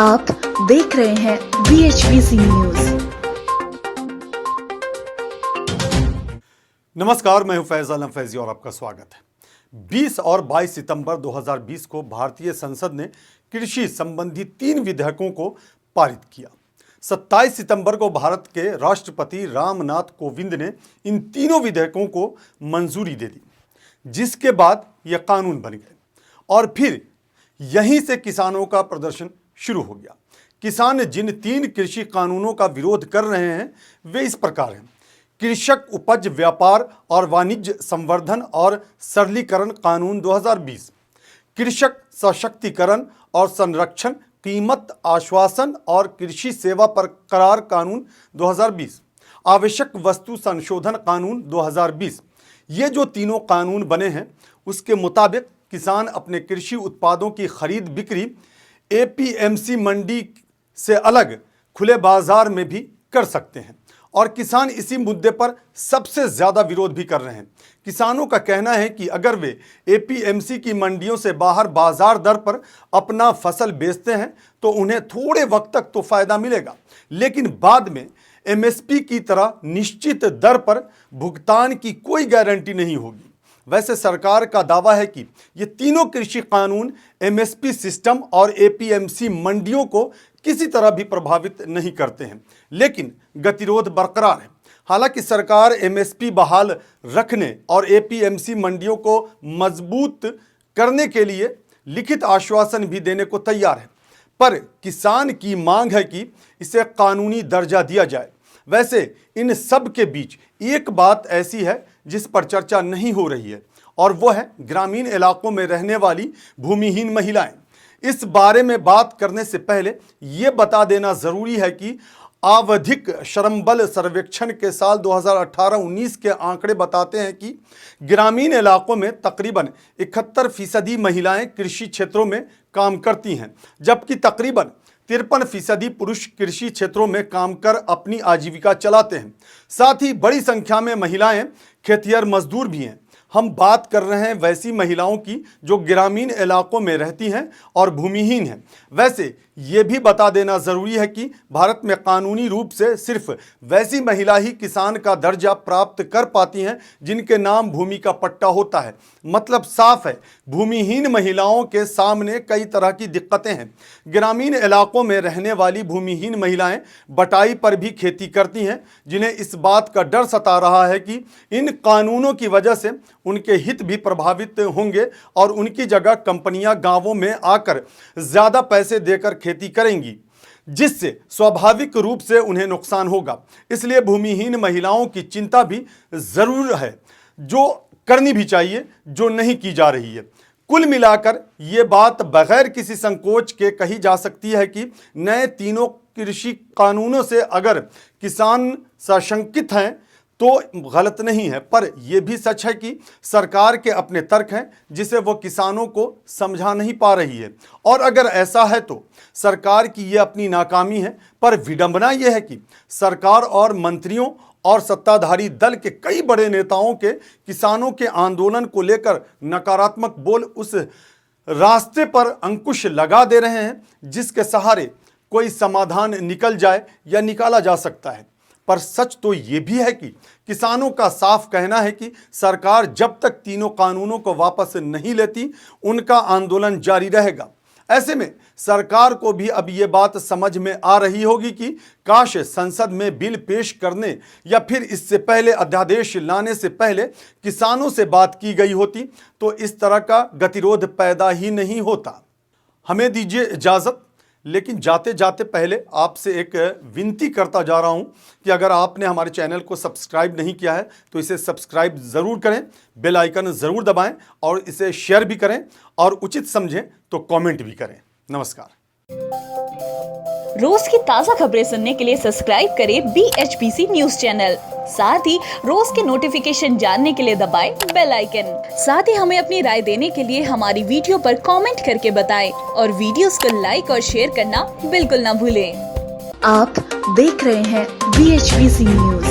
आप देख रहे हैं BHBC न्यूज। नमस्कार, मैं हूं फैज आलम फैजी और आपका स्वागत है। 20 और 22 सितंबर 2020 को भारतीय संसद ने कृषि संबंधी 3 विधेयकों को पारित किया। 27 सितंबर को भारत के राष्ट्रपति रामनाथ कोविंद ने इन तीनों विधेयकों को मंजूरी दे दी, जिसके बाद ये कानून बन गए और फिर यहीं से किसानों का प्रदर्शन शुरू हो गया। किसान जिन 3 कृषि कानूनों का विरोध कर रहे हैं वे इस प्रकार हैं: कृषक उपज व्यापार और वाणिज्य संवर्धन और सरलीकरण कानून 2020, कृषक सशक्तिकरण और संरक्षण कीमत आश्वासन और कृषि सेवा पर करार कानून 2020, आवश्यक वस्तु संशोधन कानून 2020। ये जो तीनों कानून बने हैं उसके मुताबिक किसान अपने कृषि उत्पादों की खरीद बिक्री APMC मंडी से अलग खुले बाजार में भी कर सकते हैं और किसान इसी मुद्दे पर सबसे ज़्यादा विरोध भी कर रहे हैं। किसानों का कहना है कि अगर वे APMC की मंडियों से बाहर बाजार दर पर अपना फसल बेचते हैं तो उन्हें थोड़े वक्त तक तो फ़ायदा मिलेगा, लेकिन बाद में MSP की तरह निश्चित दर पर भुगतान की कोई गारंटी नहीं होगी। वैसे सरकार का दावा है कि ये तीनों कृषि कानून MSP सिस्टम और APMC मंडियों को किसी तरह भी प्रभावित नहीं करते हैं, लेकिन गतिरोध बरकरार है। हालांकि सरकार MSP बहाल रखने और APMC मंडियों को मजबूत करने के लिए लिखित आश्वासन भी देने को तैयार है, पर किसान की मांग है कि इसे कानूनी दर्जा दिया जाए। वैसे इन सब के बीच एक बात ऐसी है जिस पर चर्चा नहीं हो रही है और वो है ग्रामीण इलाकों में रहने वाली भूमिहीन महिलाएं। इस बारे में बात करने से पहले ये बता देना ज़रूरी है कि आवधिक श्रमबल सर्वेक्षण के साल 2018-19 के आंकड़े बताते हैं कि ग्रामीण इलाकों में तकरीबन 71% महिलाएं कृषि क्षेत्रों में काम करती हैं, जबकि तकरीबन 53% पुरुष कृषि क्षेत्रों में काम कर अपनी आजीविका चलाते हैं। साथ ही बड़ी संख्या में महिलाएं खेतिहर मजदूर भी हैं। हम बात कर रहे हैं वैसी महिलाओं की जो ग्रामीण इलाकों में रहती हैं और भूमिहीन हैं। वैसे ये भी बता देना ज़रूरी है कि भारत में कानूनी रूप से सिर्फ वैसी महिला ही किसान का दर्जा प्राप्त कर पाती हैं जिनके नाम भूमि का पट्टा होता है। मतलब साफ है, भूमिहीन महिलाओं के सामने कई तरह की दिक्कतें हैं। ग्रामीण इलाकों में रहने वाली भूमिहीन महिलाएं बटाई पर भी खेती करती हैं, जिन्हें इस बात का डर सता रहा है कि इन कानूनों की वजह से उनके हित भी प्रभावित होंगे और उनकी जगह कंपनियां गांवों में आकर ज़्यादा पैसे देकर खेती करेंगी, जिससे स्वाभाविक रूप से उन्हें नुकसान होगा। इसलिए भूमिहीन महिलाओं की चिंता भी ज़रूर है, जो करनी भी चाहिए, जो नहीं की जा रही है। कुल मिलाकर ये बात बगैर किसी संकोच के कही जा सकती है कि नए तीनों कृषि कानूनों से अगर किसान सशंकित हैं तो गलत नहीं है, पर यह भी सच है कि सरकार के अपने तर्क हैं जिसे वो किसानों को समझा नहीं पा रही है। और अगर ऐसा है तो सरकार की ये अपनी नाकामी है, पर विडंबना यह है कि सरकार और मंत्रियों और सत्ताधारी दल के कई बड़े नेताओं के किसानों के आंदोलन को लेकर नकारात्मक बोल उस रास्ते पर अंकुश लगा दे रहे हैं जिसके सहारे कोई समाधान निकल जाए या निकाला जा सकता है। पर सच तो ये भी है कि किसानों का साफ कहना है कि सरकार जब तक तीनों कानूनों को वापस नहीं लेती उनका आंदोलन जारी रहेगा। ऐसे में सरकार को भी अब ये बात समझ में आ रही होगी कि काश संसद में बिल पेश करने या फिर इससे पहले अध्यादेश लाने से पहले किसानों से बात की गई होती तो इस तरह का गतिरोध पैदा ही नहीं होता। हमें दीजिए इजाज़त, लेकिन जाते जाते पहले आपसे एक विनती करता जा रहा हूं कि अगर आपने हमारे चैनल को सब्सक्राइब नहीं किया है तो इसे सब्सक्राइब ज़रूर करें, बेल आइकन ज़रूर दबाएं और इसे शेयर भी करें और उचित समझें तो कमेंट भी करें। नमस्कार। रोज की ताज़ा खबरें सुनने के लिए सब्सक्राइब करें BHBC न्यूज चैनल। साथ ही रोज के नोटिफिकेशन जानने के लिए दबाएं बेल आइकन। साथ ही हमें अपनी राय देने के लिए हमारी वीडियो पर कमेंट करके बताएं और वीडियोस को लाइक और शेयर करना बिल्कुल ना भूलें। आप देख रहे हैं BHBC न्यूज।